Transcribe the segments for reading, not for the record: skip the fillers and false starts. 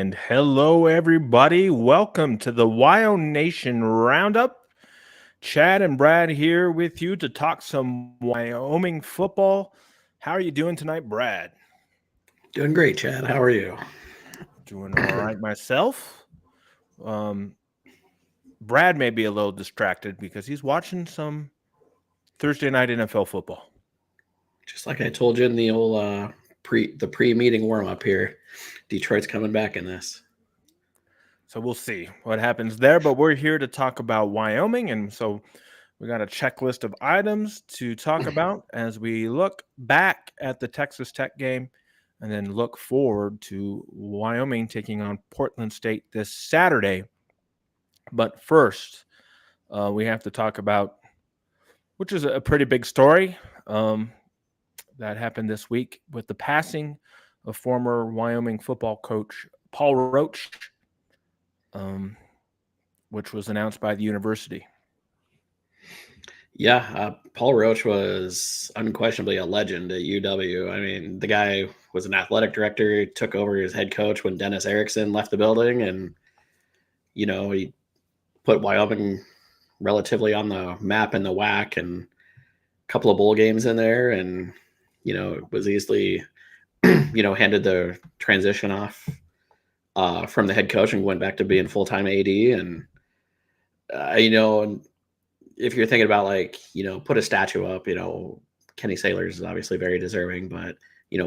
And hello, everybody. Welcome to the WyoNation Roundup. Chad and Brad here with you to talk some Wyoming football. How are you doing tonight, Brad? Doing great, Chad. How are you? Doing all right myself. Brad may be a little distracted because he's watching some Thursday night NFL football. Just like I told you in the old pre-meeting warm-up here, Detroit's coming back in this. So we'll see what happens there. But we're here to talk about Wyoming, and so we got a checklist of items to talk about as we look back at the Texas Tech game and then look forward to Wyoming taking on Portland State this Saturday. But first, we have to talk about, which is a pretty big story that happened this week with the passing of former Wyoming football coach Paul Roach, which was announced by the university. Yeah, Paul Roach was unquestionably a legend at UW. I mean, the guy was an athletic director. He took over as head coach when Dennis Erickson left the building, and he put Wyoming relatively on the map in the WAC and a couple of bowl games in there, and it was easily handed the transition off from the head coach and went back to being full-time AD. And, if you're thinking about put a statue up, Kenny Sailors is obviously very deserving, but,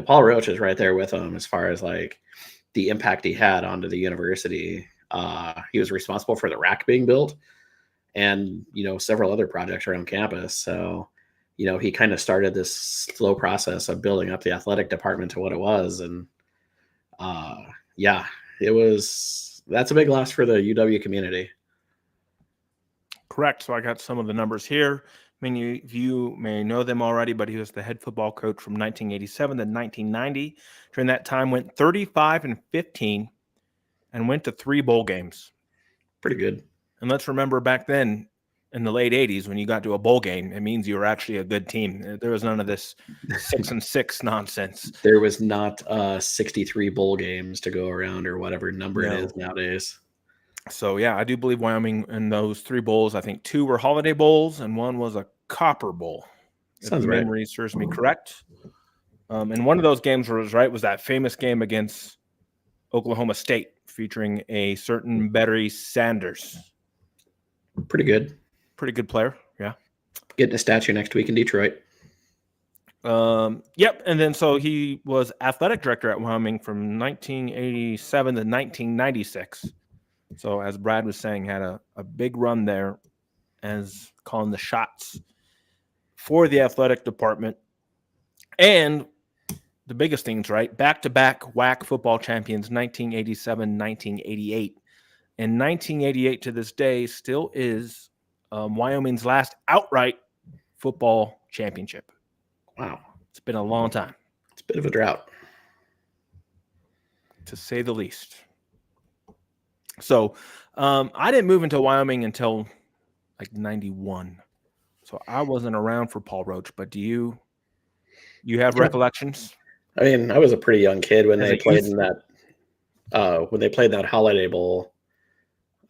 Paul Roach is right there with him as far as the impact he had onto the university. He was responsible for the rack being built and, several other projects around campus. So, he kind of started this slow process of building up the athletic department to what it was. And that's a big loss for the UW community. Correct. So I got some of the numbers here. I mean, you may know them already, but he was the head football coach from 1987 to 1990. During that time, went 35-15 and went to 3 bowl games. Pretty good. And let's remember back then in the late 80s, when you got to a bowl game, it means you were actually a good team. There was none of this 6-6 nonsense. There was not 63 bowl games to go around or whatever number it is nowadays. So, yeah, I do believe Wyoming in those 3 bowls, I think 2 were Holiday Bowls and 1 was a Copper Bowl. Sounds if right. memory serves me correct. And one of those games was that famous game against Oklahoma State featuring a certain Betty Sanders. Pretty good player, yeah. Getting a statue next week in Detroit. Yep. And then so he was athletic director at Wyoming from 1987 to 1996. So as Brad was saying, had a big run there as calling the shots for the athletic department. And the biggest things, right? Back-to-back WAC football champions, 1987, 1988. And 1988 to this day still is Wyoming's last outright football championship. Wow. It's been a long time. It's a bit of a drought, to say the least. So I didn't move into Wyoming until 91. So I wasn't around for Paul Roach, but do you have recollections? I mean, I was a pretty young kid when they played in that Holiday Bowl.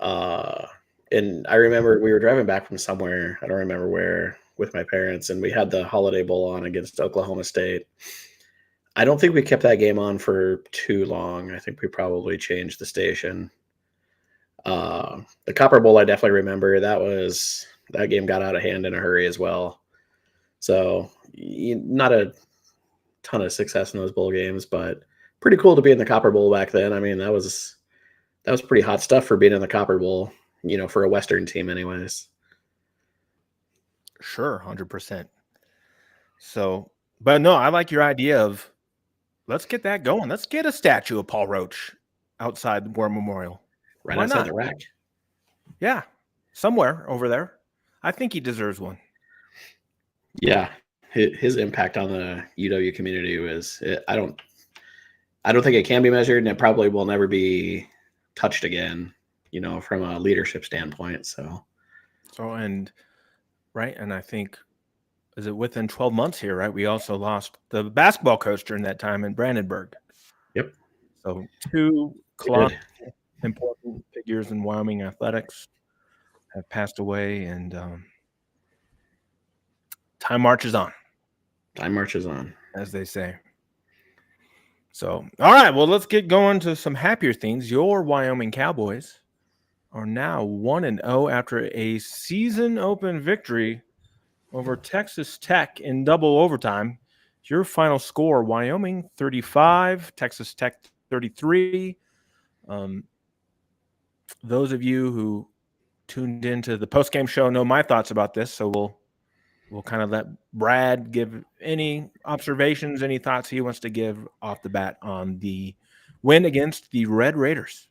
And I remember we were driving back from somewhere, I don't remember where, with my parents, and we had the Holiday Bowl on against Oklahoma State. I don't think we kept that game on for too long. I think we probably changed the station. The Copper Bowl, I definitely remember. That game got out of hand in a hurry as well. So not a ton of success in those bowl games, but pretty cool to be in the Copper Bowl back then. I mean, that was pretty hot stuff for being in the Copper Bowl, for a Western team anyways. Sure, 100%. So, but no, I like your idea of let's get that going. Let's get a statue of Paul Roach outside the War Memorial. Right outside the rack. Yeah, somewhere over there. I think he deserves one. Yeah, his impact on the UW community was, I don't think it can be measured, and it probably will never be touched again, from a leadership standpoint. So and I think, is it within 12 months here, right? We also lost the basketball coach during that time in Brandenburg. Yep. So 2 important figures in Wyoming athletics have passed away, and time marches on. Time marches on, as they say. So, all right, well, let's get going to some happier things. Your Wyoming Cowboys are now 1-0 after a season open victory over Texas Tech in double overtime. Your final score: Wyoming 35, Texas Tech 33. Those of you who tuned into the post-game show know my thoughts about this, so we'll kind of let Brad give any observations, any thoughts he wants to give off the bat on the win against the Red Raiders.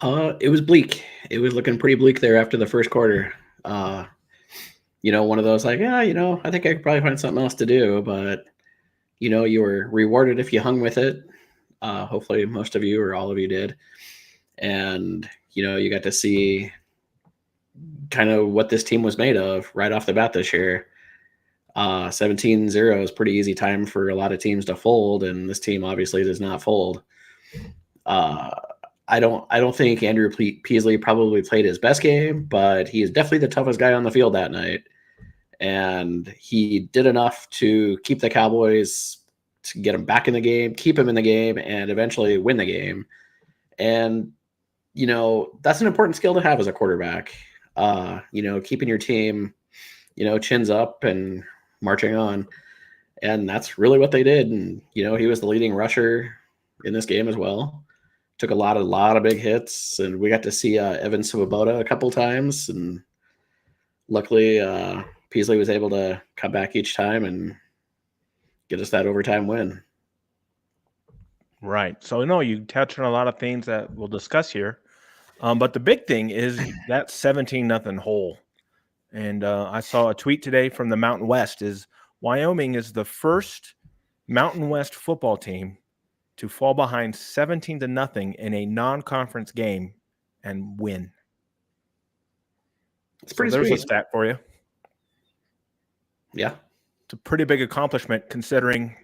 It was bleak. It was looking pretty bleak there after the first quarter. One of those I think I could probably find something else to do, but you were rewarded if you hung with it. Hopefully most of you or all of you did. And, you got to see kind of what this team was made of right off the bat this year. 17-0 is pretty easy time for a lot of teams to fold, and this team obviously does not fold. I don't think Andrew Peasley probably played his best game, but he is definitely the toughest guy on the field that night. And he did enough to keep the Cowboys to get him back in the game, keep him in the game, and eventually win the game. And, that's an important skill to have as a quarterback. Keeping your team, chins up and marching on. And that's really what they did. And, he was the leading rusher in this game as well. Took a lot of big hits, and we got to see Evan Swoboda a couple times. And luckily, Peasley was able to come back each time and get us that overtime win. Right. So, no, you touched on a lot of things that we'll discuss here. But the big thing is that 17-0 hole. And I saw a tweet today from the Mountain West is Wyoming is the first Mountain West football team to fall behind 17-0 in a non-conference game and win. It's pretty there's sweet. A stat for you. Yeah. It's a pretty big accomplishment considering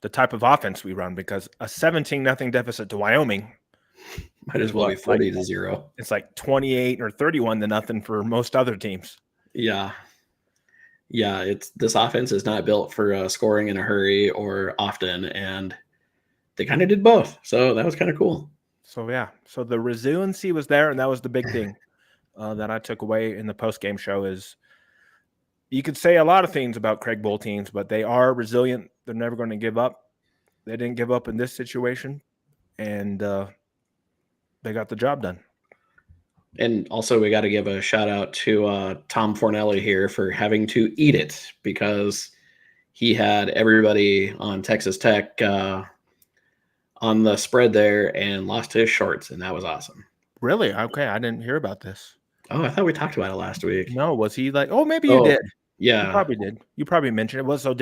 the type of offense we run, because a 17-0 deficit to Wyoming might as well be 40-0. It's like 28 or 31-0 for most other teams. Yeah. Yeah, this offense is not built for scoring in a hurry or often, and they kind of did both. So that was kind of cool. So, yeah. So the resiliency was there, and that was the big thing that I took away in the post-game show is you could say a lot of things about Craig Bull teams, but they are resilient. They're never going to give up. They didn't give up in this situation, and they got the job done. And also we got to give a shout out to Tom Fornelli here for having to eat it, because he had everybody on Texas Tech on the spread there and lost his shorts, and that was awesome. Really? Okay, I didn't hear about this. Oh, I thought we talked about it last week. No, was he like? Oh, maybe you did. Yeah, you probably did. You probably mentioned it. So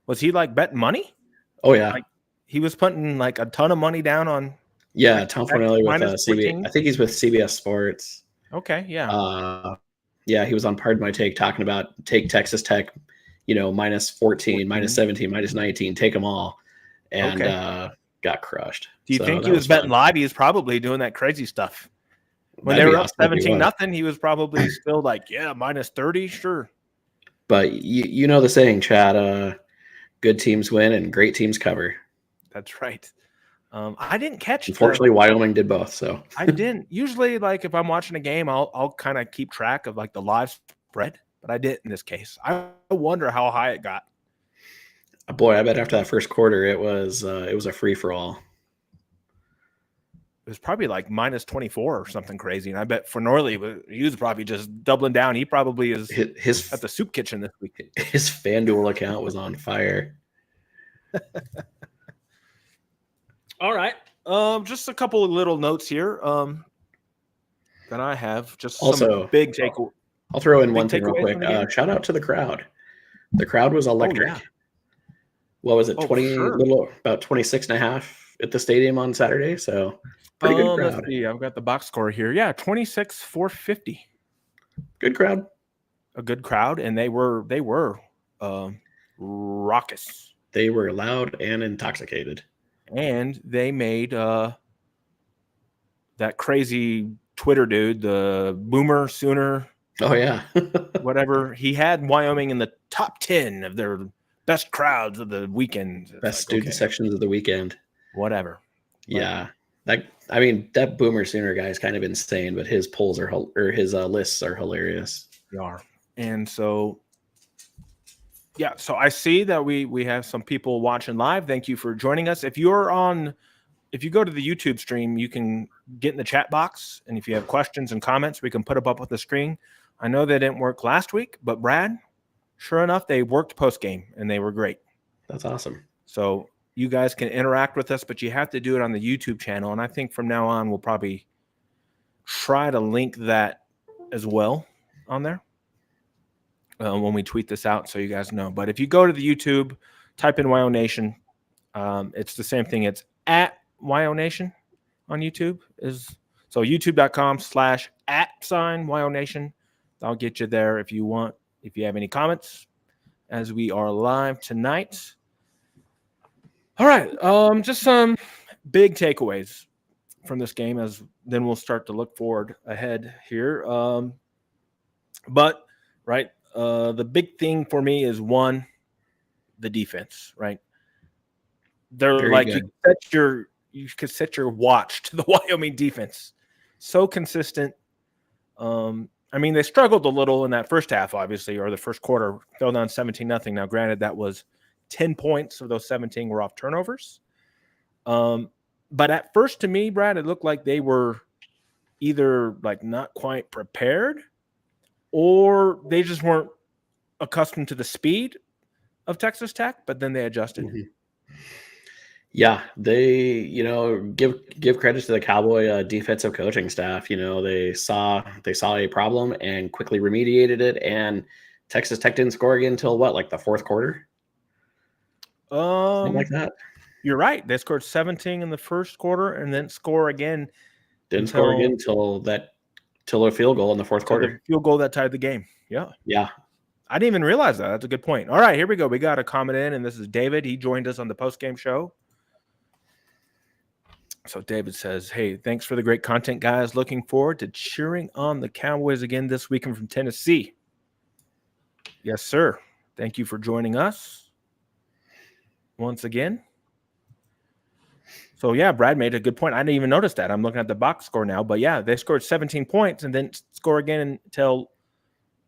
was he like betting money? Oh yeah, like he was putting like a ton of money down on. Yeah, Tom Fornelli with CBS. I think he's with CBS Sports. Okay, yeah. Yeah, he was on Pardon My Take talking about take Texas Tech, minus 14, minus 17, minus 19, take them all, and got crushed. Do you think he was betting live? He was probably doing that crazy stuff. When they were up 17-0, he was probably still like, yeah, minus 30, sure. But you know the saying, Chad, good teams win and great teams cover. That's right. I didn't catch. Unfortunately, Wyoming did both. So I didn't. Usually, like if I'm watching a game, I'll kind of keep track of like the live spread, but I didn't in this case. I wonder how high it got. Boy, I bet after that first quarter, it was a free for all. It was probably like minus 24 or something crazy, and I bet for Norley, he was probably just doubling down. He probably is his at the soup kitchen this week. His FanDuel account was on fire. All right. Just a couple of little notes here that I have. Just also some big takeaway. I'll throw in one thing real quick. Shout out to the crowd. The crowd was electric. Oh, yeah. What was it? About 26 and a half at the stadium on Saturday. So pretty good crowd. Let's see. I've got the box score here. Yeah, 26,450. Good crowd. A good crowd, and they were raucous. They were loud and intoxicated. And they made that crazy Twitter dude, the Boomer Sooner. Oh, yeah. Whatever. He had Wyoming in the top 10 of their best crowds of the weekend. Best student sections of the weekend. Whatever. Yeah. That Boomer Sooner guy is kind of insane, but his polls his lists are hilarious. They are. And so, yeah, so I see that we have some people watching live. Thank you for joining us. If you go to the YouTube stream, you can get in the chat box, and if you have questions and comments, we can put them up on the screen. I know they didn't work last week, but Brad, sure enough, they worked post-game, and they were great. That's awesome. So you guys can interact with us, but you have to do it on the YouTube channel, and I think from now on we'll probably try to link that as well on there. When we tweet this out, so you guys know. But if you go to the YouTube, type in WyoNation, it's the same thing. It's at WyoNation on YouTube. So youtube.com/@WyoNation. I'll get you there if you want. If you have any comments, as we are live tonight. All right, just some big takeaways from this game, as then we'll start to look forward ahead here. But right. The big thing for me is one, the defense, right? They're Very like good. you could set your watch to the Wyoming defense. So consistent. I mean, they struggled a little in that first half, obviously, or the first quarter, fell down 17-0. Now, granted, that was 10 points of those 17 were off turnovers. But at first, to me, Brad, it looked like they were either like not quite prepared or they just weren't accustomed to the speed of Texas Tech, but then they adjusted. Mhm. Yeah, they give credit to the Cowboy defensive coaching staff. They saw a problem and quickly remediated it. And Texas Tech didn't score again until what, like the fourth quarter, something like that. You're right. They scored 17 in the first quarter and then score again Didn't score until again till a field goal in the fourth the quarter. field goal that tied the game. Yeah. Yeah. I didn't even realize that. That's a good point. All right, here we go. We got a comment in, and this is David. He joined us on the post-game show. So David says, hey, thanks for the great content, guys. Looking forward to cheering on the Cowboys again this weekend from Tennessee. Yes, sir. Thank you for joining us once again. So, yeah, Brad made a good point. I didn't even notice that. I'm looking at the box score now. But, yeah, they scored 17 points and then score again until,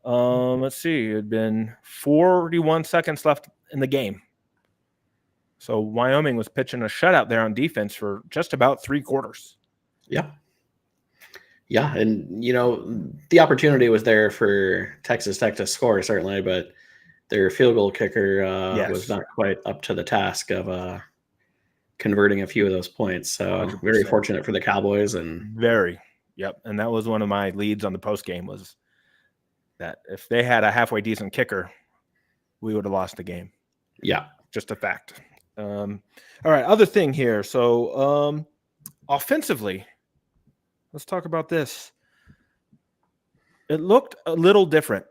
let's see, it had been 41 seconds left in the game. So Wyoming was pitching a shutout there on defense for just about 3 quarters. Yeah. Yeah. And, the opportunity was there for Texas Tech to score, certainly, but their field goal kicker was not quite up to the task of converting a few of those points. So 100%. very fortunate for the Cowboys. And very, yep. And that was one of my leads on the post game was that if they had a halfway decent kicker, we would have lost the game. Yeah. Just a fact. All right, other thing here. So offensively, let's talk about this. It looked a little different.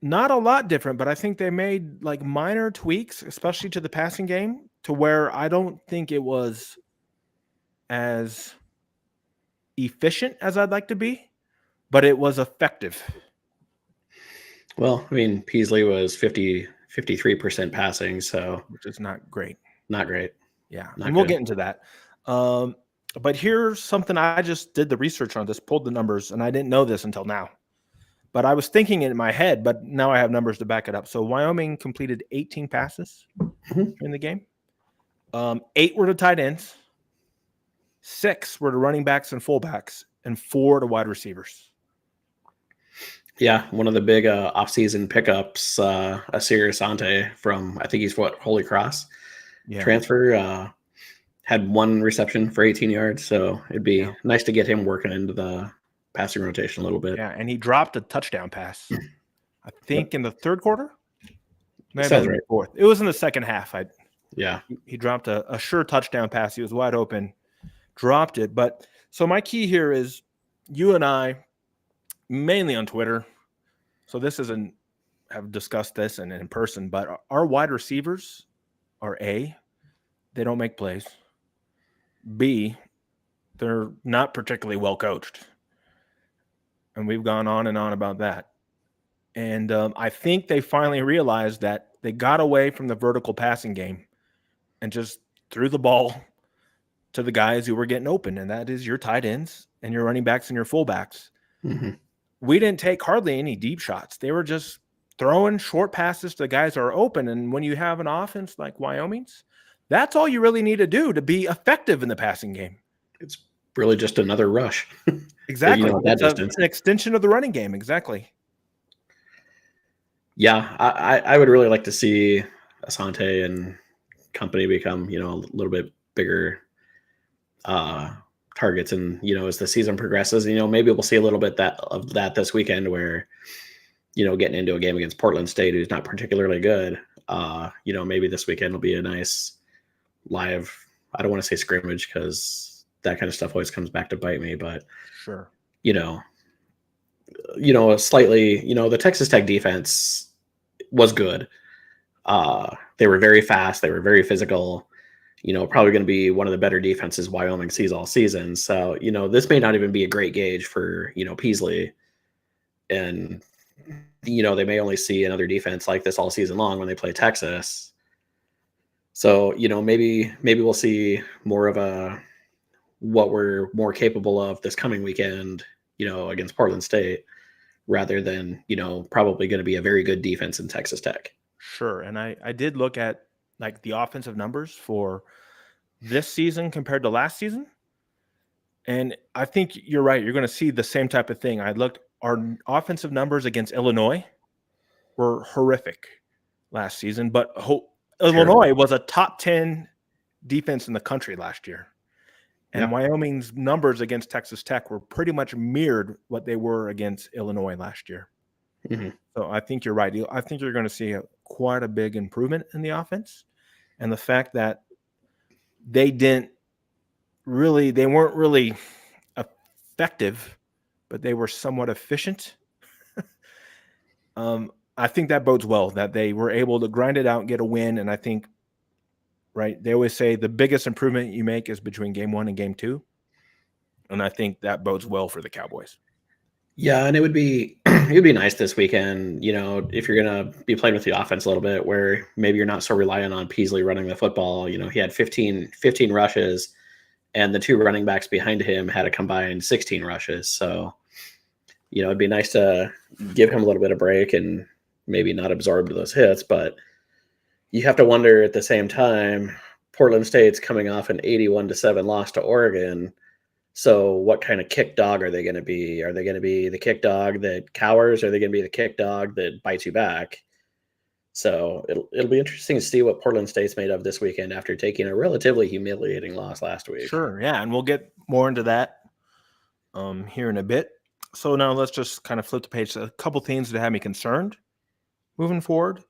Not a lot different, but I think they made like minor tweaks, especially to the passing game, to where I don't think it was as efficient as I'd like to be, but it was effective. Well, I mean, Peasley was 53% passing, so which is not great. Not great. Yeah, Not and we'll good. get into that. But here's something I just did the research on this, pulled the numbers, and I didn't know this until now. But I was thinking it in my head, but now I have numbers to back it up. So Wyoming completed 18 passes in the game. 8 were to tight ends, 6 were to running backs and fullbacks, and 4 to wide receivers. Yeah, one of the big offseason pickups, Asir Asante from, I think he's Holy Cross transfer, had 1 reception for 18 yards. So it'd be nice to get him working into the passing rotation a little bit. Yeah, and he dropped a touchdown pass, I think, in the third quarter. Maybe in the fourth. It was in the second half. Yeah. He dropped a sure touchdown pass. He was wide open, dropped it. But so my key here is you and I, mainly on Twitter, so this isn't, have discussed this and in person, but our wide receivers are A, they don't make plays. B, they're not particularly well coached. And we've gone on and on about that. And I think they finally realized that they got away from the vertical passing game and just threw the ball to the guys who were getting open, and that is your tight ends and your running backs and your fullbacks. Mm-hmm. We didn't take hardly any deep shots. They were just throwing short passes to the guys who are open. And when you have an offense like Wyoming's, that's all you really need to do to be effective in the passing game. It's really just another rush. Exactly. It's an extension of the running game. Exactly. Yeah, I would really like to see Asante and company become, a little bit bigger targets. And, as the season progresses, maybe we'll see a little bit of that this weekend where, getting into a game against Portland State, who's not particularly good. Maybe this weekend will be a nice live, I don't want to say scrimmage because that kind of stuff always comes back to bite me, but sure. Slightly, the Texas Tech defense was good. They were very fast. They were very physical, probably going to be one of the better defenses Wyoming sees all season. So, this may not even be a great gauge for, Peasley. And, they may only see another defense like this all season long when they play Texas. So, maybe we'll see more of a what we're more capable of this coming weekend, against Portland State, rather than, probably going to be a very good defense in Texas Tech. Sure. And I did look at like the offensive numbers for this season compared to last season. And I think you're right. You're going to see the same type of thing. I looked, our offensive numbers against Illinois were horrific last season, but Terrible. Illinois was a top 10 defense in the country last year. And Yeah. Wyoming's numbers against Texas Tech were pretty much mirrored what they were against Illinois last year. Hmm. So I think you're right. I think you're going to see quite a big improvement in the offense. And the fact that they weren't really effective, but they were somewhat efficient. I think that bodes well that they were able to grind it out and get a win. And I think, right, they always say the biggest improvement you make is between game 1 and game 2. And I think that bodes well for the Cowboys. Yeah, and it would be it would be nice this weekend, if you're gonna be playing with the offense a little bit, where maybe you're not so reliant on Peasley running the football. He had 15 rushes, and the two running backs behind him had a combined 16 rushes. So, it'd be nice to give him a little bit of break and maybe not absorb those hits. But you have to wonder at the same time, Portland State's coming off an 81-7 loss to Oregon. So what kind of kick dog are they going to be? Are they going to be the kick dog that cowers? Or are they going to be the kick dog that bites you back? So it'll be interesting to see what Portland State's made of this weekend after taking a relatively humiliating loss last week. Sure. Yeah. And we'll get more into that here in a bit. So now let's just kind of flip the page. A couple things that have me concerned moving forward.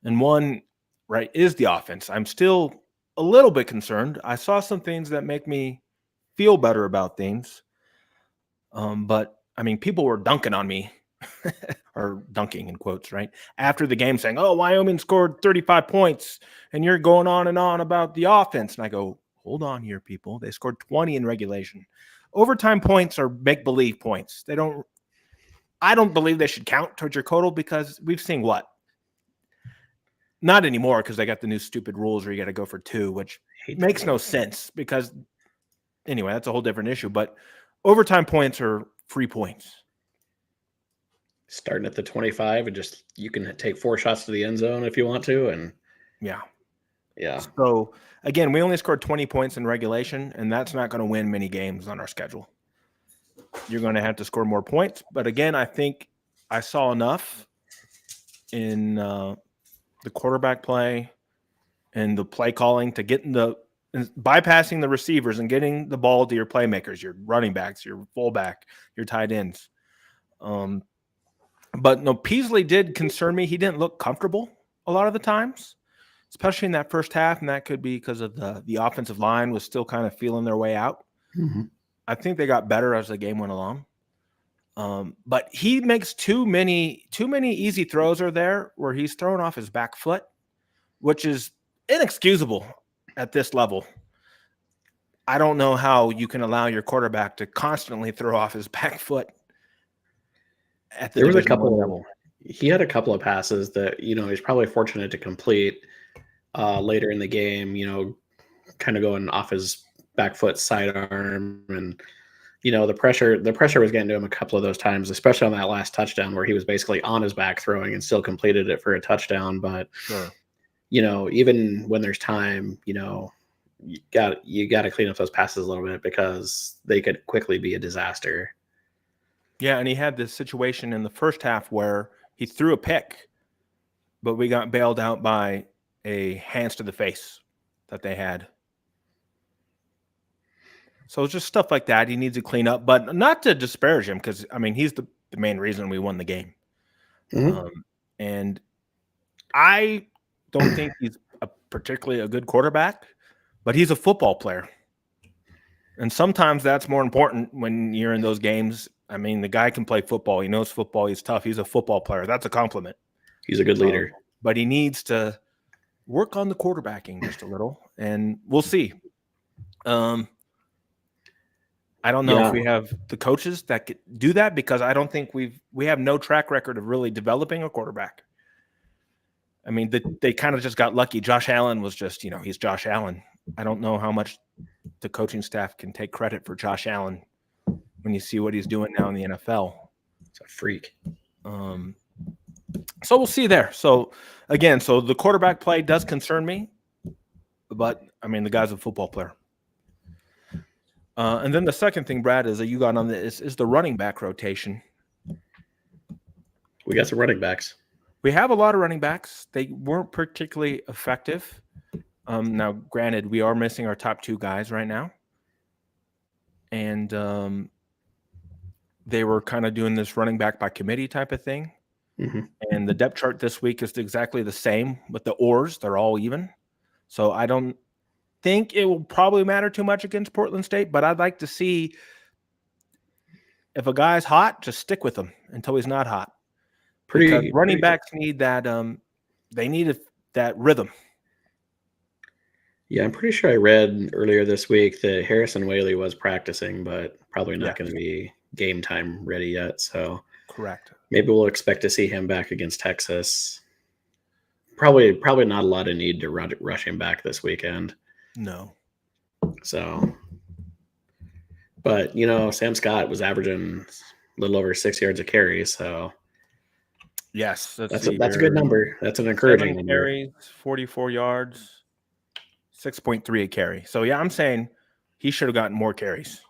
And one, right, is the offense. I'm still a little bit concerned. I saw some things that make me feel better about things. But I mean, people were dunking on me or dunking in quotes, right? After the game saying, oh, Wyoming scored 35 points and you're going on and on about the offense. And I go, hold on here, people. They scored 20 in regulation. Overtime points are make-believe points. I don't believe they should count towards your total because we've seen what? Not anymore because they got the new stupid rules where you got to go for 2, which makes no sense because anyway, that's a whole different issue. But overtime points are free points. Starting at the 25 and just you can take 4 shots to the end zone if you want to. And yeah. Yeah. So again, we only scored 20 points in regulation, and that's not going to win many games on our schedule. You're going to have to score more points. But again, I think I saw enough in the quarterback play and the play calling to get in bypassing the receivers and getting the ball to your playmakers, your running backs, your fullback, your tight ends. But no, Peasley did concern me. He didn't look comfortable a lot of the times, especially in that first half, and that could be because of the offensive line was still kind of feeling their way out. Mm-hmm. I think they got better as the game went along. But he makes too many easy throws are there where he's throwing off his back foot, which is inexcusable at this level. I don't know how you can allow your quarterback to constantly throw off his back foot at the Division I level. He had a couple of passes that, he's probably fortunate to complete later in the game, kind of going off his back foot sidearm. And, the pressure was getting to him a couple of those times, especially on that last touchdown where he was basically on his back throwing and still completed it for a touchdown. But, Sure. Even when there's time, you got to clean up those passes a little bit because they could quickly be a disaster. Yeah, and he had this situation in the first half where he threw a pick, but we got bailed out by a hands to the face that they had. So it's just stuff like that he needs to clean up, but not to disparage him because, I mean, he's the main reason we won the game. Mm-hmm. And I don't think he's particularly a good quarterback, but he's a football player. And sometimes that's more important when you're in those games. I mean, the guy can play football. He knows football. He's tough. He's a football player. That's a compliment. He's a good leader. But he needs to work on the quarterbacking just a little, and we'll see. I don't know if we have the coaches that could do that because I don't think we have no track record of really developing a quarterback. I mean, they kind of just got lucky. Josh Allen was just, he's Josh Allen. I don't know how much the coaching staff can take credit for Josh Allen when you see what he's doing now in the NFL. It's a freak. So we'll see there. So again, the quarterback play does concern me, but I mean, the guy's a football player. And then the second thing, Brad, is that you got on this is the running back rotation. We got some running backs. We have a lot of running backs. They weren't particularly effective. Now, granted, we are missing our top two guys right now. And they were kind of doing this running back by committee type of thing. Mm-hmm. And the depth chart this week is exactly the same with the oars. They're all even. So I don't think it will probably matter too much against Portland State, but I'd like to see if a guy's hot, just stick with him until he's not hot. Because running backs need that. They need that rhythm. Yeah, I'm pretty sure I read earlier this week that Harrison Whaley was practicing, but probably not going to be game time ready yet. So correct. Maybe we'll expect to see him back against Texas. Probably not a lot of need to rush him back this weekend. No. So, but Sam Scott was averaging a little over 6 yards a carry. So yes, that's a good number. That's an encouraging number. Carries, 44 yards, 6.3 a carry. So yeah, I'm saying he should have gotten more carries.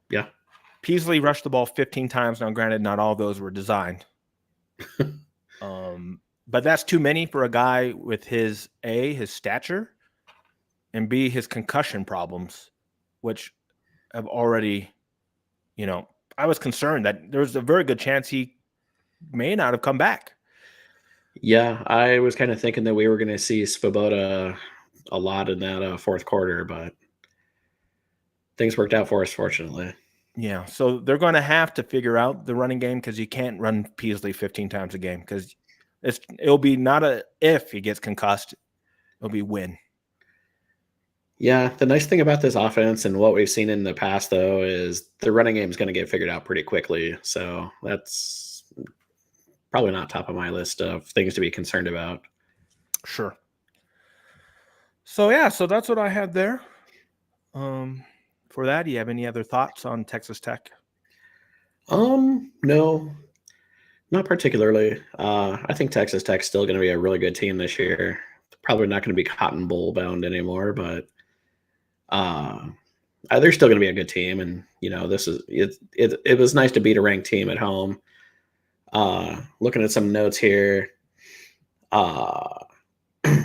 Yeah. Peasley rushed the ball 15 times. Now, granted, not all of those were designed. But that's too many for a guy with his stature, and B, his concussion problems, which have already, I was concerned that there was a very good chance he may not have come back. Yeah, I was kind of thinking that we were going to see Svoboda a lot in that fourth quarter, but things worked out for us, fortunately. Yeah, so they're going to have to figure out the running game because you can't run Peasley 15 times a game because it'll be not a if he gets concussed, it'll be when. Yeah, the nice thing about this offense and what we've seen in the past, though, is the running game is going to get figured out pretty quickly. So that's probably not top of my list of things to be concerned about. Sure. So, yeah, so that's what I had there. For that, do you have any other thoughts on Texas Tech? No, not particularly. I think Texas Tech's still going to be a really good team this year. Probably not going to be Cotton Bowl bound anymore, but they're still going to be a good team. And it was nice to beat a ranked team at home. Looking at some notes here,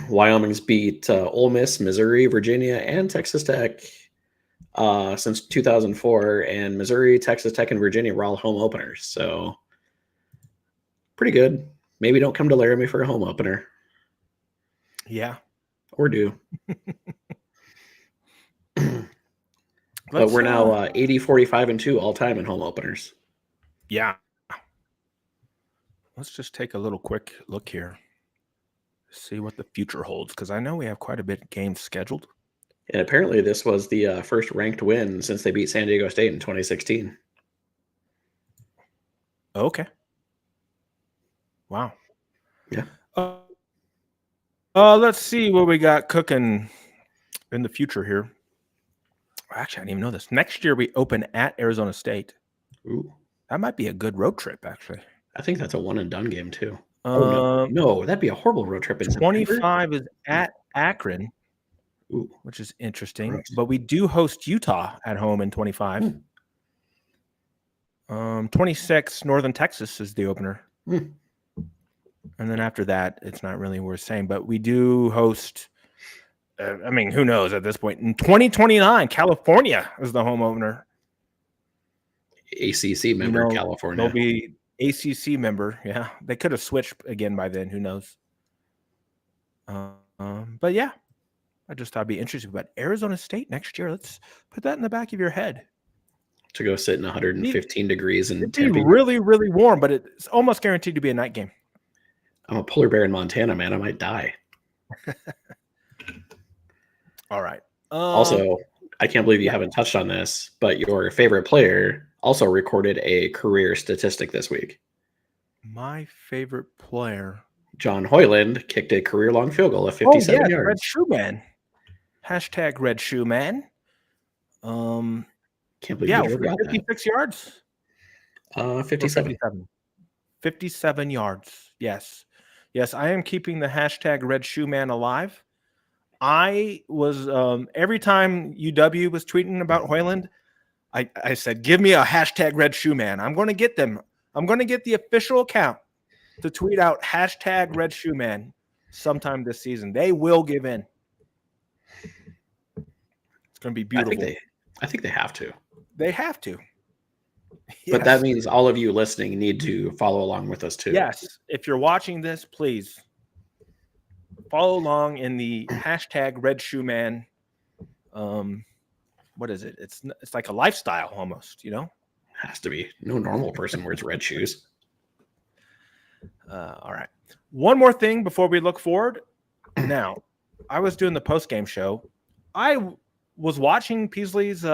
Wyoming's beat Ole Miss, Missouri, Virginia, and Texas Tech since 2004, and Missouri, Texas Tech, and Virginia were all home openers. So pretty good. Maybe don't come to Laramie for a home opener. Yeah. Or do. But we're now 80, 45, and 2 all time in home openers. Yeah. Let's just take a little quick look here. See what the future holds, because I know we have quite a bit of games scheduled. And apparently this was the first ranked win since they beat San Diego State in 2016. Okay. Wow. Yeah. Let's see what we got cooking in the future here. Actually, I didn't even know this. Next year we open at Arizona State. Ooh. That might be a good road trip, actually. I think that's a one and done game too. No, that'd be a horrible road trip. In 25 September? is at Akron. Ooh. Which is interesting. Gross. But we do host Utah at home in 25. 26, Northern Texas is the opener. And then after that, it's not really worth saying. But we do host, who knows at this point. In 2029, California is the home opener. ACC member, California. They'll be ACC member. Yeah, they could have switched again by then. Who knows? But yeah. I just thought it'd be interesting about Arizona State next year. Let's put that in the back of your head. To go sit in 115 degrees in Tempe. It'd be really, really warm, but it's almost guaranteed to be a night game. I'm a polar bear in Montana, man. I might die. All right. Also, I can't believe you haven't touched on this, but your favorite player also recorded a career statistic this week. My favorite player. John Hoyland kicked a career-long field goal of Oh 57 yes, Red yards. Shoe Man. Hashtag Red Shoe Man. Can't believe Yeah, you was it forgot that. 56 yards? Or 57. 57? 57 yards. Yes. Yes, I am keeping the hashtag Red Shoe Man alive. I was every time UW was tweeting about Hoyland, I said, give me a hashtag Red Shoe Man. I'm going to get them. I'm going to get the official account to tweet out hashtag Red Shoe Man sometime this season. They will give in. It's going to be beautiful. I think they have to. They have to. But that means all of you listening need to follow along with us too. Yes. If you're watching this, please follow along in the hashtag Red Shoe Man. What is it? It's like a lifestyle almost, you know? Has to be. No normal person wears red shoes. All right. One more thing before we look forward. Now, I was doing the post-game show. I was watching Peasley's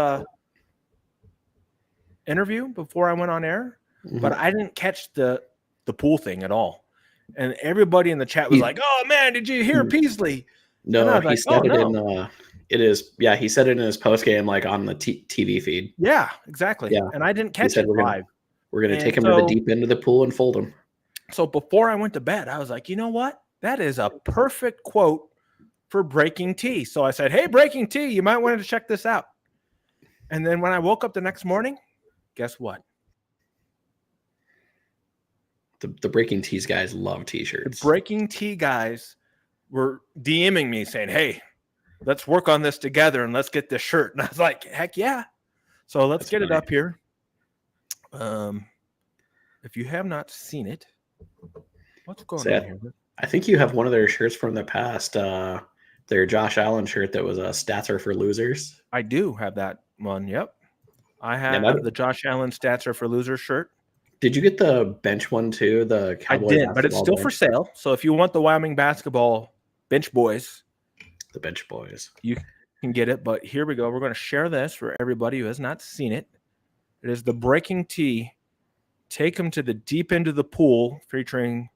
interview before I went on air, but I didn't catch the pool thing at all. And everybody in the chat was like, "Oh man, did you hear Peasley?" No, he said it in it is, yeah, he said it in his post game, like on the TV feed. Yeah, exactly. Yeah. And I didn't catch it live. We're going to take him to the deep end of the pool and fold him. So before I went to bed, I was like, you know what? That is a perfect quote for Breaking Tea. So I said, hey, Breaking Tea, you might want to check this out. And then when I woke up the next morning, guess what? The Breaking Teas guys love T-shirts. The Breaking Tea guys were DMing me saying, hey, let's work on this together and let's get this shirt. And I was like, heck yeah. So let's get it up here. If you have not seen it, what's going on here? I think you have one of their shirts from the past, their Josh Allen shirt that was a Stats Are for Losers. I do have that one. Yep. I have the Josh Allen Stats Are for Losers shirt. Did you get the bench one too? The Cowboys? I did, but it's still for sale. So if you want the Wyoming basketball bench boys, the bench boys, you can get it. But here we go. We're going to share this for everybody who has not seen it. It is the Breaking Tea. Take them to the deep end of the pool, featuring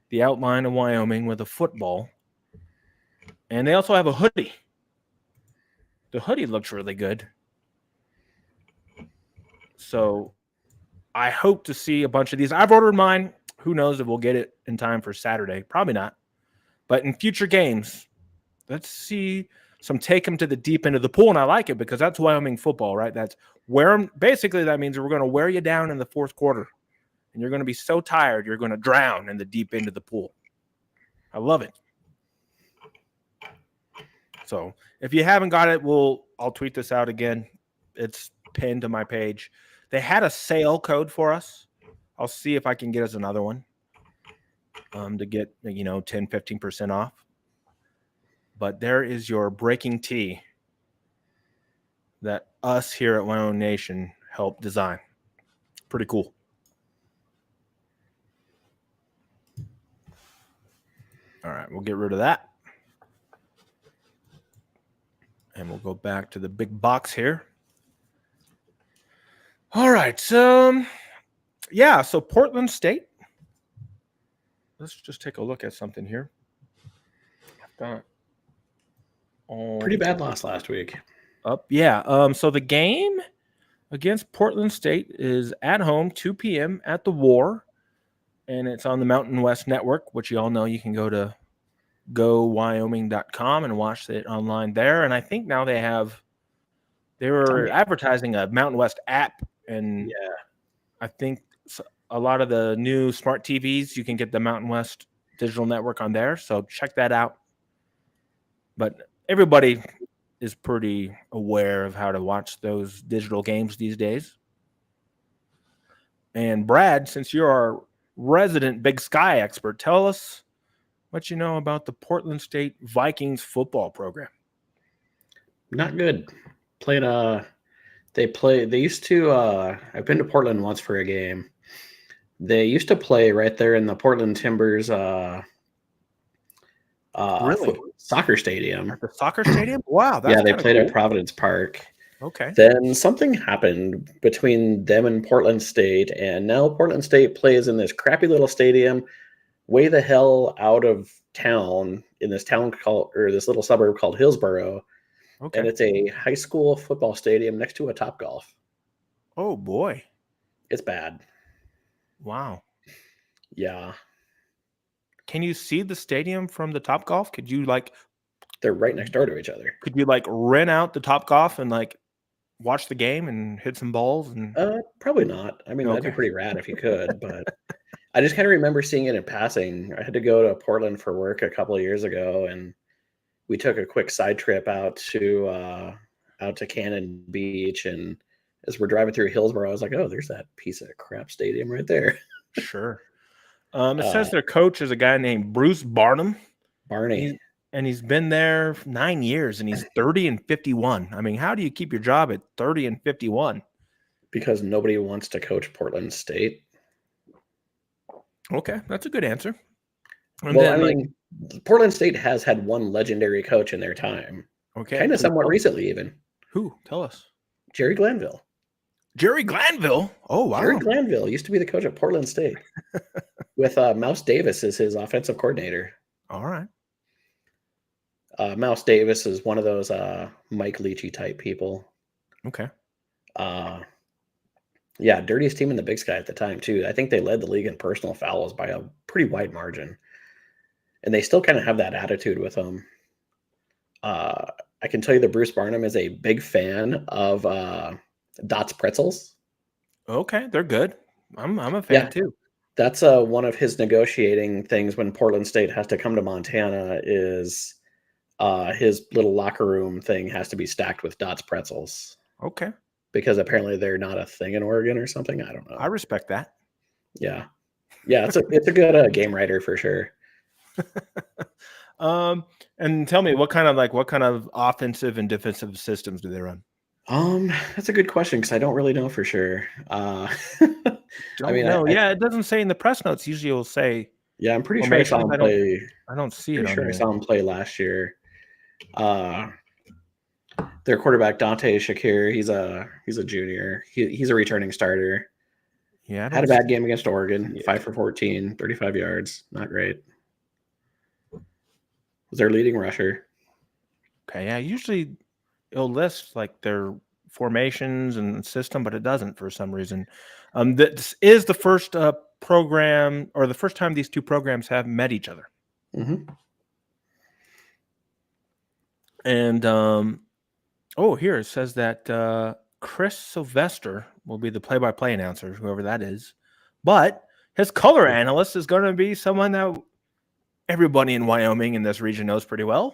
the outline of Wyoming with a football. And they also have a hoodie. The hoodie looks really good. So I hope to see a bunch of these. I've ordered mine. Who knows if we'll get it in time for Saturday? Probably not. But in future games, let's see some take them to the deep end of the pool. And I like it because that's Wyoming football, right? That's where basically that means we're going to wear you down in the fourth quarter. And you're going to be so tired, you're going to drown in the deep end of the pool. I love it. So if you haven't got it, I'll tweet this out again. It's pinned to my page. They had a sale code for us. I'll see if I can get us another one to get 10-15% off. But there is your Breaking Tea that us here at WyoNation helped design. Pretty cool. All right, we'll get rid of that. And we'll go back to the big box here. All right. So Portland State. Let's just take a look at something here. Pretty bad loss last week. So the game against Portland State is at home, 2 p.m. at the War. And it's on the Mountain West Network, which you all know you can go to GoWyoming.com and watch it online there. And I think now they were advertising a Mountain West app. And I think a lot of the new smart TVs, you can get the Mountain West digital network on there. So check that out. But everybody is pretty aware of how to watch those digital games these days. And Brad, since you're our resident Big Sky expert, tell us what you know about the Portland State Vikings football program. Not good. They used to, I've been to Portland once for a game. They used to play right there in the Portland Timbers soccer stadium. At the soccer stadium? Wow. That's they played cool. At Providence Park. Okay. Then something happened between them and Portland State, and now Portland State plays in this crappy little stadium way the hell out of town in this town called, or this little suburb called Hillsboro, and Okay. it's a high school football stadium next to a Topgolf. Oh boy. It's bad. Wow. Yeah, Can you see the stadium from the Top Golf? they're right next door to each other. Rent out the Top Golf and like watch the game and hit some balls and Probably not. I mean, that'd be okay. pretty rad if you could, but I just kind of remember seeing it in passing. I had to go to Portland for work a couple of years ago, and we took a quick side trip out to Cannon Beach, and as we're driving through Hillsborough, I was like, "Oh, there's that piece of crap stadium right there." Sure. It Uh, says their coach is a guy named Bruce Barnum. Barney, He's been there 9 years and he's 30 and 51. I mean, how do you keep your job at 30 and 51? because nobody wants to coach Portland State. Okay, that's a good answer. And Well, I then like, mean, Portland State has had one legendary coach in their time, okay, kind of please somewhat tell, recently, even who? Tell us. Jerry Glanville. Jerry Glanville. Oh, Jerry wow. Glanville used to be the coach at Portland State, with Mouse Davis as his offensive coordinator. All right. Mouse Davis is one of those Mike Leachy type people. Okay. Yeah, dirtiest team in the Big Sky at the time too. I think they led the league in personal fouls by a pretty wide margin, and they still kind of have that attitude with them. I can tell you that Bruce Barnum is a big fan of Dots pretzels. Okay, they're good. I'm a fan Yeah, too. that's one of his negotiating things when Portland State has to come to Montana is his little locker room thing has to be stacked with Dots pretzels Okay. because apparently they're not a thing in Oregon or something. I don't know. I respect that. Yeah, yeah, it's a good game writer for sure. And tell me what kind of offensive and defensive systems do they run? That's a good question because I don't really know for sure. I Don't mean, know. Yeah, it doesn't say in the press notes. Usually it'll say yeah, I'm pretty sure I saw formations. him play. I don't see it Pretty on sure I here. saw him play last year. Their quarterback Dante Shakir, he's a junior. He's a returning starter. Yeah, I Had a don't bad game against Oregon, see it. 5 for 14, 35 yards. Not great. Was their leading rusher. Okay, yeah. Usually it'll list like their formations and system, but it doesn't for some reason. This is the first program or the first time these two programs have met each other. Mm-hmm. And here it says that Chris Sylvester will be the play-by-play announcer, whoever that is. But his color analyst is going to be someone that everybody in Wyoming in this region knows pretty well.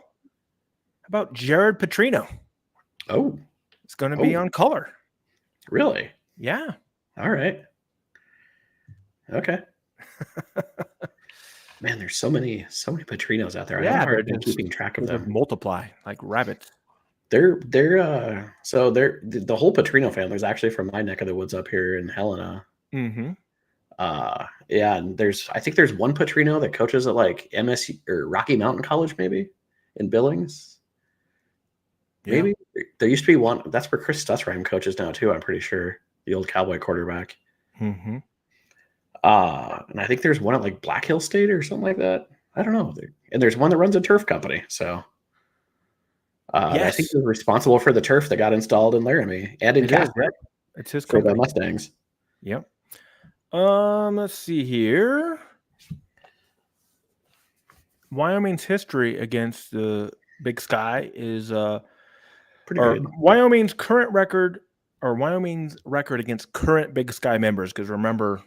How about Jared Petrino? Oh, It's going to be on color. really? Yeah. All right. Okay. Man, there's so many Petrinos out there. I have a hard time keeping track of them. Multiply like rabbits. The whole Petrino family is actually from my neck of the woods up here in Helena. Mm-hmm. Yeah, and I think there's one Petrino that coaches at like MSU or Rocky Mountain College, maybe in Billings. Maybe there used to be one. That's where Chris Stutzreim coaches now too. I'm pretty sure the old Cowboy quarterback. Mm-hmm. And I think there's one at like Black Hill State or something like that. I don't know. And there's one that runs a turf company. So I think he's responsible for the turf that got installed in Laramie and in Casper. It's his for company. the Mustangs. Yep. Let's see here. Wyoming's history against the Big Sky is pretty good. Wyoming's record against current Big Sky members, because remember,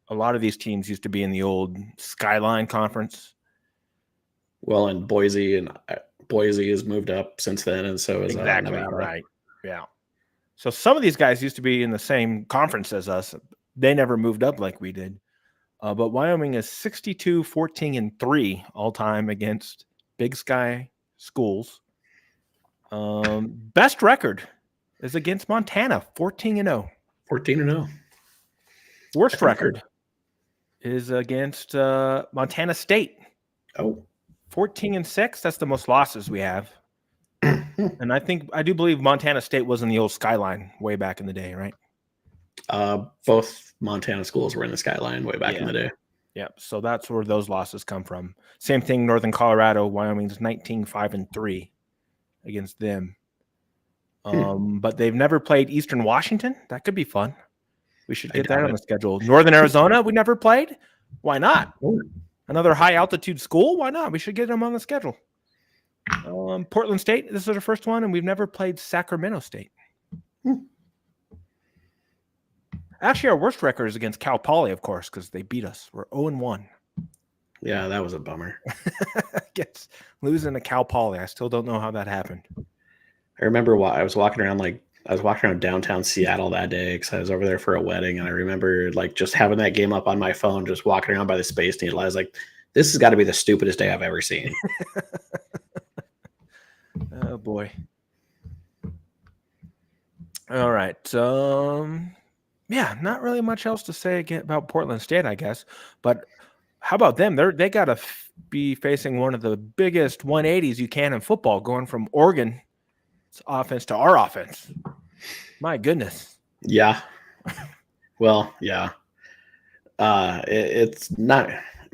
a lot of these teams used to be in the old Skyline Conference. Well, and Boise has moved up since then, and so is Nevada. Right. Yeah. So some of these guys used to be in the same conference as us. They never moved up like we did. But Wyoming is 62-14-3 all time against Big Sky schools. Best record is against Montana, 14-0. 14-0. Worst record is against Montana State. Oh. 14-6. That's the most losses we have. And I do believe Montana State was in the old Skyline way back in the day, right? Both Montana schools were in the Skyline way back in the day. Yep. So that's where those losses come from. Same thing, Northern Colorado, Wyoming's 19-5-3 against them. But they've never played Eastern Washington. That could be fun. We should I get that doubt on it. the schedule. Northern Arizona, we never played. Why not? Oh, Another high altitude school. Why not? We should get them on the schedule. Portland State, this is our first one, and we've never played Sacramento State. Actually, our worst record is against Cal Poly, of course, because they beat us. We're 0-1. yeah, that was a bummer. Guess losing to Cal Poly. I still don't know how that happened. I remember I was walking around downtown Seattle that day because I was over there for a wedding, and I remember like just having that game up on my phone, just walking around by the Space Needle. I was like, "This has got to be the stupidest day I've ever seen." Oh boy. All right. Yeah, not really much else to say about Portland State, I guess. But how about them? They got to be facing one of the biggest 180s you can in football, going from Oregon's offense to our offense. My goodness. Yeah. Well, yeah. It's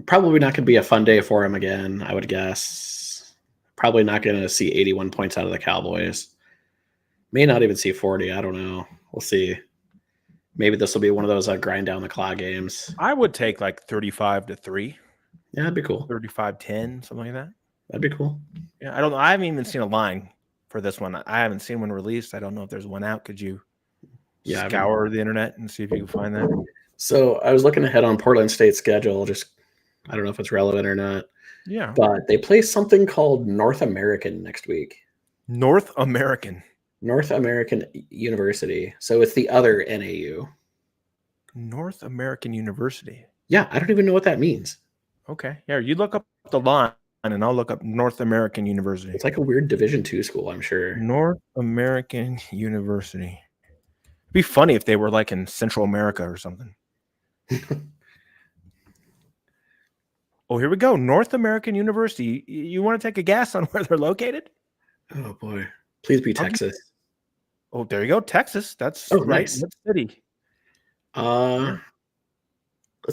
probably not going to be a fun day for him again, I would guess. Probably not going to see 81 points out of the Cowboys. May not even see 40. I don't know. We'll see. Maybe this will be one of those grind down the clock games. I would take like 35-3. Yeah, that'd be cool. 35-10, something like that. That'd be cool. Yeah, I don't know. I haven't even seen a line for this one. I haven't seen one released. I don't know if there's one out. Could you scour the internet and see if you can find that? So I was looking ahead on Portland State's schedule. I don't know if it's relevant or not. Yeah. But they play something called North American next week. North American University. So it's the other NAU. North American University. Yeah, I don't even know what that means. Okay. Yeah, you look up the line and I'll look up North American University. It's like a weird Division II school, I'm sure. North American University. It'd be funny if they were like in Central America or something. Oh, here we go. North American University. You want to take a guess on where they're located? Oh, boy. Please be Texas. Oh, there you go. Texas. That's right. Nice. What city? Let's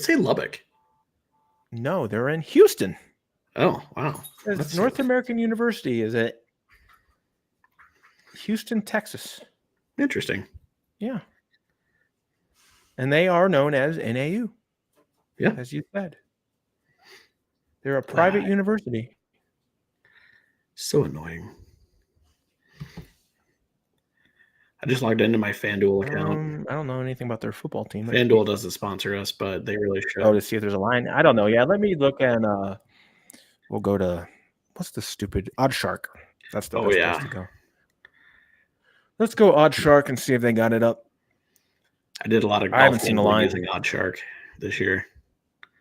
say Lubbock. No, they're in Houston. Oh, wow. North American University is at Houston, Texas. Interesting. Yeah. And they are known as NAU. Yeah. As you said. They're a private university. So annoying. I just logged into my FanDuel account. I don't know anything about their football team. FanDuel doesn't sponsor us, but they really should. Oh, to see if there's a line. I don't know. Yeah, let me look and we'll go to what's the stupid Odd Shark. That's the best place to go. Let's go Odd Shark and see if they got it up. I did a lot of golf. I haven't seen a line using Odd Shark this year.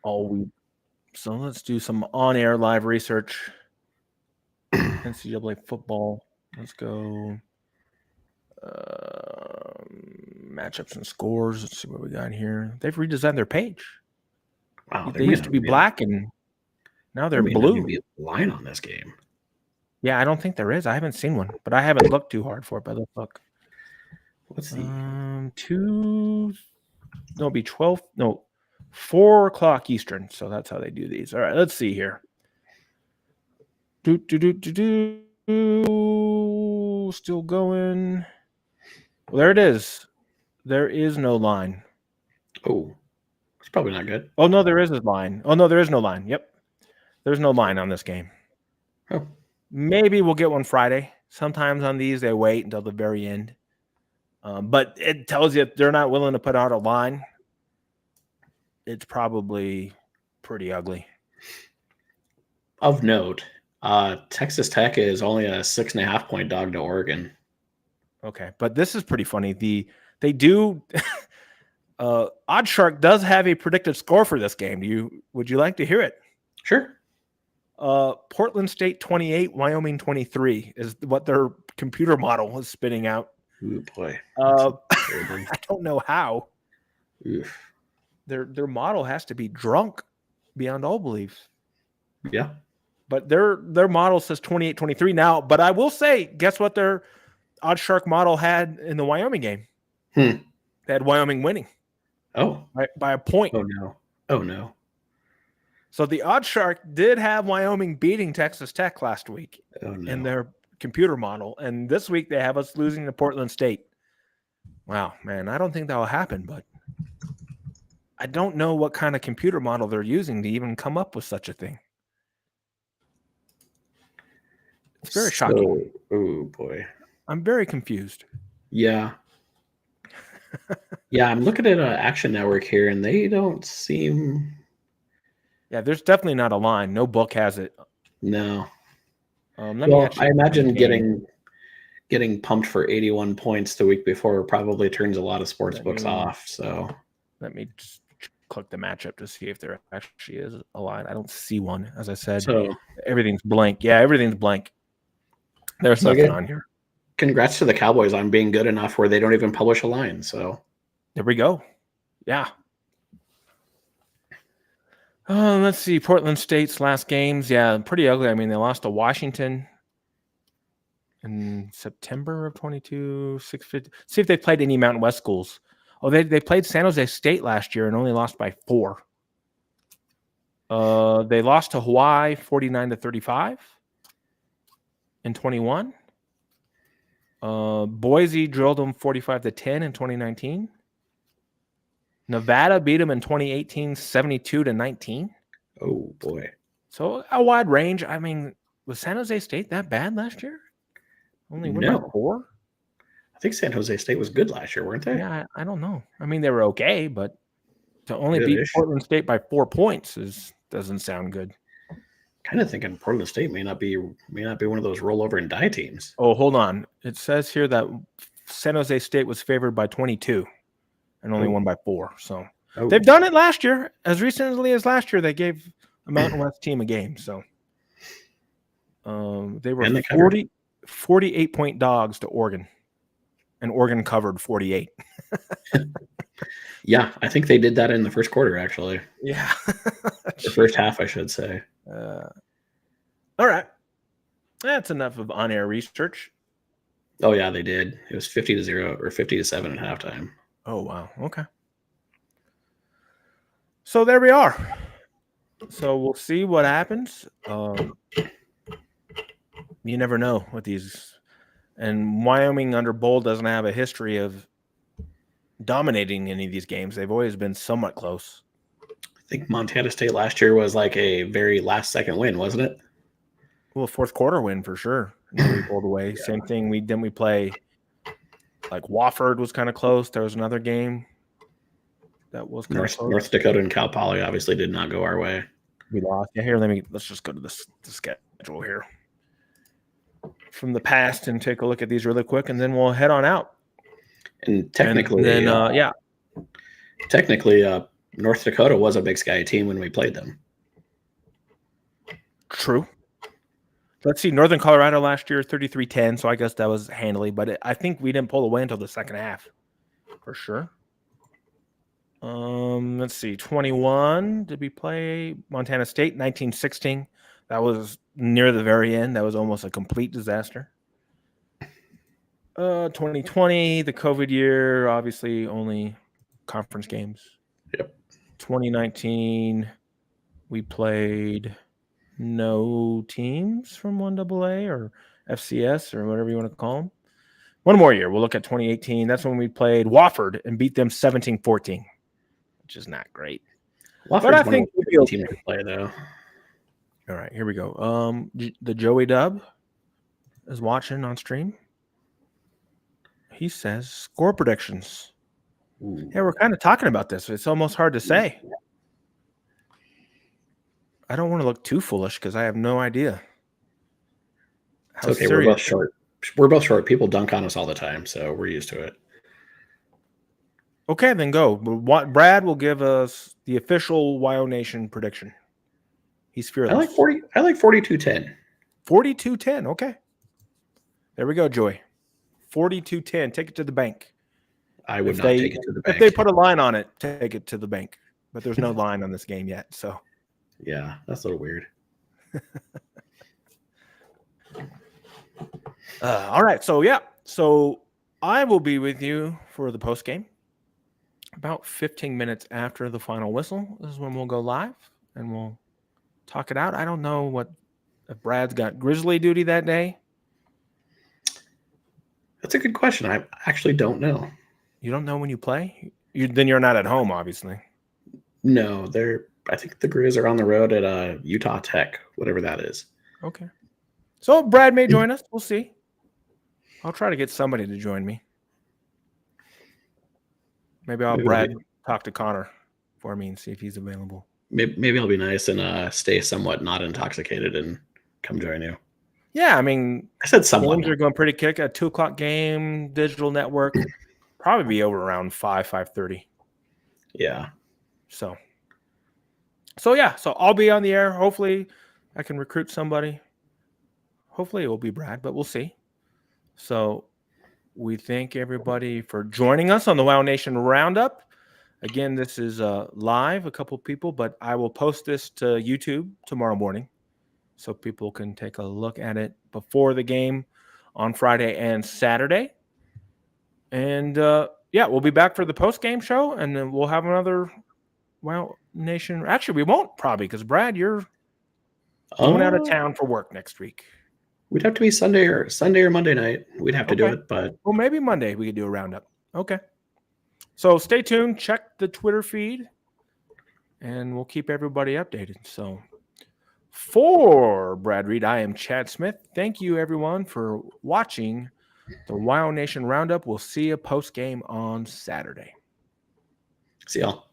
All week. So let's do some on-air live research. NCAA football. Let's go. Matchups and scores. Let's see what we got here. They've redesigned their page. Wow, they used to be black and now they're blue. Be a line on this game. Yeah, I don't think there is. I haven't seen one, but I haven't looked too hard for it. But let's look. Let's see. 4 o'clock Eastern. So that's how they do these. All right, let's see here. Still going. Well, there it is. There is no line. Oh, it's probably not good. Oh, no, there is a line. Oh, no, there is no line. Yep. There's no line on this game. Oh. Maybe we'll get one Friday. Sometimes on these, they wait until the very end. But it tells you if they're not willing to put out a line, it's probably pretty ugly. Of note, Texas Tech is only a 6.5 point dog to Oregon. Okay, but this is pretty funny. They do Odd Shark does have a predicted score for this game. Would you like to hear it? Sure. Portland State 28, Wyoming 23 is what their computer model is spitting out. Oh boy. I don't know how. Oof. Their model has to be drunk beyond all belief. Yeah. But their model says 28-23 now. But I will say, guess what their Odd Shark model had in the Wyoming game? They had Wyoming winning. Oh. By a point. Oh, no. So the Odd Shark did have Wyoming beating Texas Tech last week Oh in no. their computer model, and this week they have us losing to Portland State. Wow, man, I don't think that will happen, but I don't know what kind of computer model they're using to even come up with such a thing. It's very shocking. Oh boy. I'm very confused. Yeah. Yeah, I'm looking at Action Network here, and they don't seem. Yeah, there's definitely not a line. No book has it. No. Let me Well, I actually imagine game. getting pumped for 81 points the week before probably turns a lot of sports Let books me off. So let me just click the matchup to see if there actually is a line. I don't see one. As I said, so everything's blank. Yeah, everything's blank. There's so nothing again, on here. congrats to the Cowboys on being good enough where they don't even publish a line. So There we go. Yeah. Let's see. Portland State's last games. Yeah, pretty ugly. I mean, they lost to Washington in September of 22, 650. See if they played any Mountain West schools. Oh, they played San Jose State last year and only lost by 4. They lost to Hawaii 49-35 in 21. Boise drilled them 45-10 in 2019. Nevada beat them in 2018 72-19. oh boy. So a wide range. I mean, was San Jose State that bad last year? Only win by No. 4? I think San Jose State was good last year, weren't they? Yeah, I don't know. I mean, they were okay, but to only beat Good-ish. Portland State by 4 points doesn't sound good. Kind of thinking Portland State may not be one of those roll over and die teams. Oh, hold on. It says here that San Jose State was favored by 22 and only won by 4. So they've done it last year. As recently as last year, they gave a Mountain West team a game. So they were 48-point dogs to Oregon, and Oregon covered 48. Yeah, I think they did that in the first quarter, actually. Yeah. The first half, I should say. All right. That's enough of on-air research. Oh, yeah, they did. It was 50-0 or 50-7 at halftime. Oh, wow. Okay. So there we are. So we'll see what happens. You never know with these. And Wyoming under Bowl doesn't have a history of dominating any of these games. They've always been somewhat close. I think Montana State last year was like a very last-second win, wasn't it? Well, fourth quarter win for sure. And then we pulled away. Yeah. Same thing. We play like Wofford was kind of close. There was another game that was kind of close. North Dakota and Cal Poly obviously did not go our way. We lost. Yeah, here, let's just go to the schedule here from the past and take a look at these really quick, and then we'll head on out. And technically, North Dakota was a Big Sky team when we played them. True. Let's see. Northern Colorado last year, 33-10, so I guess that was handily, but I think we didn't pull away until the second half for sure. Let's see. 21. Did we play Montana State? 19-16. That was near the very end. That was almost a complete disaster. 2020, the COVID year, obviously only conference games. Yep. 2019, we played no teams from 1AA or FCS or whatever you want to call them. One more year. We'll look at 2018. That's when we played Wofford and beat them 17-14, which is not great. Wofford's but I think we'll be okay. Team to play though. All right, here we go. The Joey Dub is watching on stream. He says score predictions. Ooh. Yeah, we're kind of talking about this. It's almost hard to say. I don't want to look too foolish because I have no idea. It's okay, we're both short. We're both short. People dunk on us all the time, so we're used to it. Okay, then go. Brad will give us the official WyoNation prediction. He's fearless. I like 42-10. 42-10. Okay. There we go, Joy. 42-10. Take it to the bank. I would not take it to the bank. If they put a line on it, take it to the bank. But there's no line on this game yet, so. Yeah, that's a little weird. All right. So I will be with you for the post game. About 15 minutes after the final whistle. This is when we'll go live, and we'll talk it out. I don't know if Brad's got Grizzly duty that day. That's a good question. I actually don't know. You don't know when you play? Then you're not at home, obviously. No, I think the Grizz are on the road at Utah Tech, whatever that is. Okay. So Brad may join us. We'll see. I'll try to get somebody to join me. Maybe Brad talk to Connor for me and see if he's available. Maybe I'll be nice and stay somewhat not intoxicated and come join you. Yeah, I mean, I said somewhat. Games are going pretty quick. A 2:00 game, digital network, probably be over around 5:30. Yeah. So yeah. So I'll be on the air. Hopefully, I can recruit somebody. Hopefully, it will be Brad, but we'll see. So we thank everybody for joining us on the WyoNation Roundup. Again, this is live, a couple people, but I will post this to YouTube tomorrow morning so people can take a look at it before the game on Friday and Saturday. And yeah, we'll be back for the post-game show, and then we'll have another WyoNation. Actually, we won't probably because Brad, you're going out of town for work next week. We'd have to be Sunday or Monday night. We'd have to do it, but well, maybe Monday we could do a roundup. Okay. So stay tuned. Check the Twitter feed, and we'll keep everybody updated. So for Brad Reed, I am Chad Smith. Thank you, everyone, for watching the WyoNation Roundup. We'll see you post game on Saturday. See y'all.